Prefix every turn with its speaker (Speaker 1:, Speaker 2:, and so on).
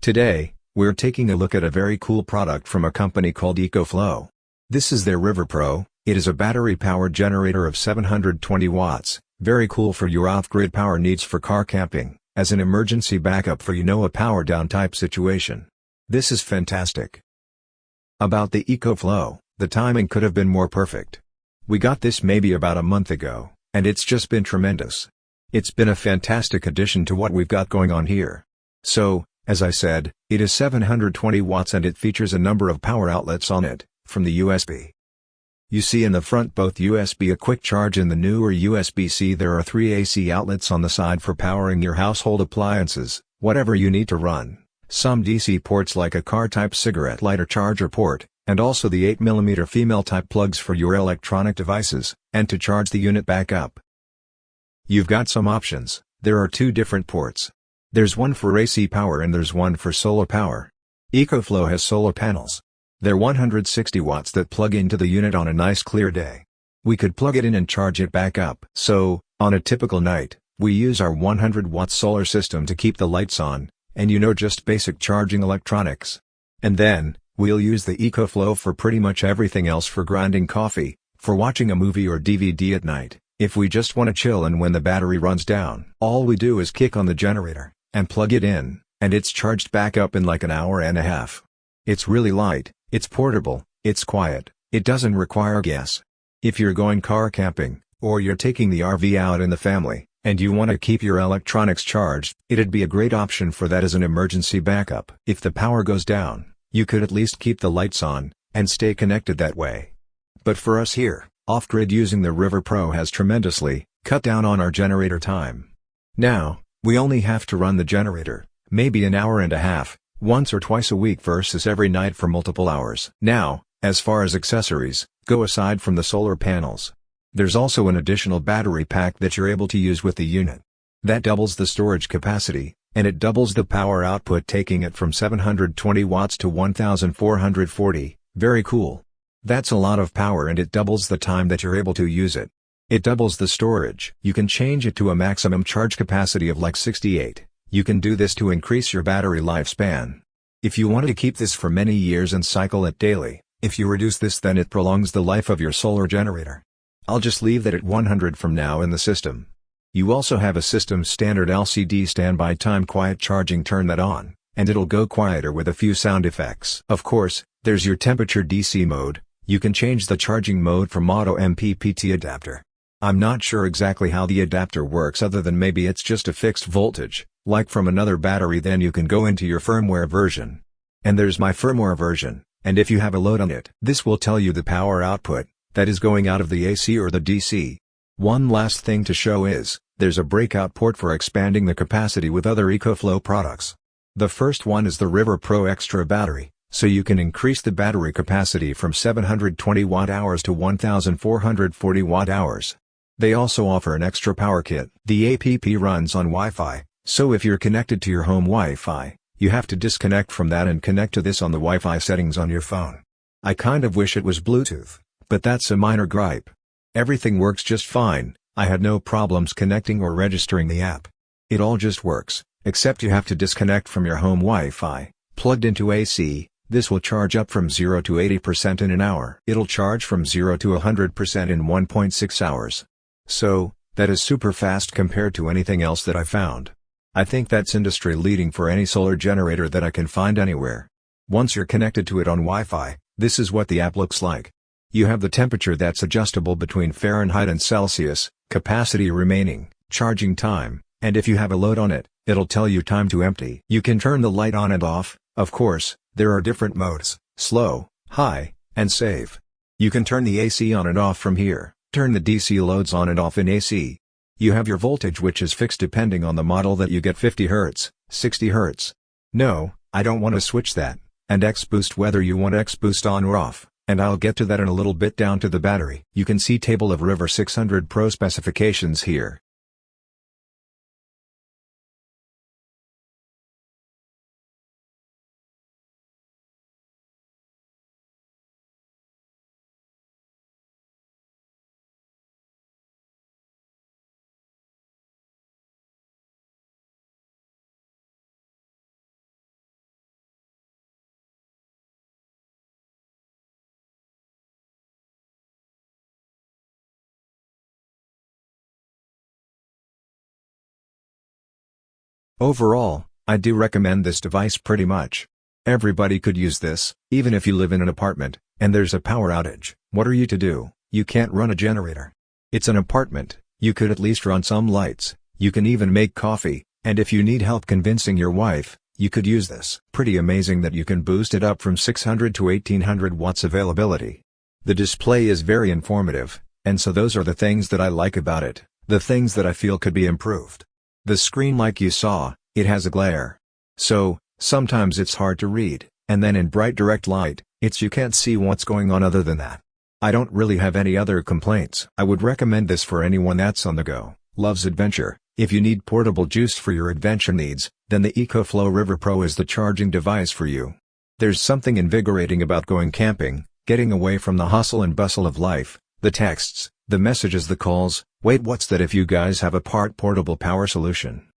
Speaker 1: Today, we're taking a look at a very cool product from a company called EcoFlow. This is their River Pro. It is a battery-powered generator of 720 watts, very cool for your off-grid power needs for car camping, as an emergency backup for a power down type situation. This is fantastic. About the EcoFlow, the timing could have been more perfect. We got this maybe about a month ago, and it's just been tremendous. It's been a fantastic addition to what we've got going on here. So, as I said, it is 720 watts and it features a number of power outlets on it, from the USB. You see in the front both USB a quick charge. In the newer USB-C there are 3 AC outlets on the side for powering your household appliances, whatever you need to run, some DC ports like a car-type cigarette lighter charger port, and also the 8mm female-type plugs for your electronic devices, and to charge the unit back up. You've got some options. There are 2 different ports. There's one for AC power and there's one for solar power. EcoFlow has solar panels. They're 160 watts that plug into the unit on a nice clear day. We could plug it in and charge it back up. So, on a typical night, we use our 100-watt solar system to keep the lights on, and just basic charging electronics. And then, we'll use the EcoFlow for pretty much everything else, for grinding coffee, for watching a movie or DVD at night, if we just want to chill and when the battery runs down. All we do is kick on the generator, and plug it in, and it's charged back up in like an hour and a half. It's really light, it's portable, it's quiet, it doesn't require gas. If you're going car camping, or you're taking the RV out in the family, and you want to keep your electronics charged, it'd be a great option for that as an emergency backup. If the power goes down, you could at least keep the lights on, and stay connected that way. But for us here, off-grid, using the River Pro has tremendously cut down on our generator time. Now, we only have to run the generator, maybe an hour and a half, once or twice a week versus every night for multiple hours. Now, as far as accessories go, aside from the solar panels, there's also an additional battery pack that you're able to use with the unit. That doubles the storage capacity, and it doubles the power output, taking it from 720 watts to 1440, very cool. That's a lot of power, and it doubles the time that you're able to use it. It doubles the storage. You can change it to a maximum charge capacity of like 68. You can do this to increase your battery lifespan. If you wanted to keep this for many years and cycle it daily, if you reduce this, then it prolongs the life of your solar generator. I'll just leave that at 100 from now in the system. You also have a system standard LCD standby time quiet charging. Turn that on, and it'll go quieter with a few sound effects. Of course, there's your temperature DC mode. You can change the charging mode from auto MPPT adapter. I'm not sure exactly how the adapter works, other than maybe it's just a fixed voltage, like from another battery. Then you can go into your firmware version. And there's my firmware version, and if you have a load on it, this will tell you the power output that is going out of the AC or the DC. One last thing to show is, there's a breakout port for expanding the capacity with other EcoFlow products. The first one is the River Pro Extra Battery, so you can increase the battery capacity from 720 watt-hours to 1440 watt-hours. They also offer an extra power kit. The app runs on Wi-Fi, so if you're connected to your home Wi-Fi, you have to disconnect from that and connect to this on the Wi-Fi settings on your phone. I kind of wish it was Bluetooth, but that's a minor gripe. Everything works just fine. I had no problems connecting or registering the app. It all just works, except you have to disconnect from your home Wi-Fi, plugged into AC. This will charge up from 0 to 80% in an hour. It'll charge from 0 to 100% in 1.6 hours. So, that is super fast compared to anything else that I found. I think that's industry leading for any solar generator that I can find anywhere. Once you're connected to it on Wi-Fi, this is what the app looks like. You have the temperature that's adjustable between Fahrenheit and Celsius, capacity remaining, charging time, and if you have a load on it, it'll tell you time to empty. You can turn the light on and off. Of course, there are different modes: slow, high, and save. You can turn the AC on and off from here. Turn the DC loads on and off in AC. You have your voltage, which is fixed depending on the model that you get: 50 Hz, 60 Hz. No, I don't want to switch that. And X boost, whether you want X boost on or off, and I'll get to that in a little bit. Down to the battery. You can see table of River 600 Pro specifications here. Overall, I do recommend this device pretty much. Everybody could use this, even if you live in an apartment, and there's a power outage. What are you to do? You can't run a generator. It's an apartment, you could at least run some lights, you can even make coffee, and if you need help convincing your wife, you could use this. Pretty amazing that you can boost it up from 600 to 1800 watts availability. The display is very informative, and so those are the things that I like about it, the things that I feel could be improved. The screen, like you saw, it has a glare. So, sometimes it's hard to read, and then in bright direct light, you can't see what's going on other than that. I don't really have any other complaints. I would recommend this for anyone that's on the go, loves adventure. If you need portable juice for your adventure needs, then the EcoFlow River Pro is the charging device for you. There's something invigorating about going camping, getting away from the hustle and bustle of life, the texts, the messages, the calls. Wait, what's that? If you guys have a portable power solution,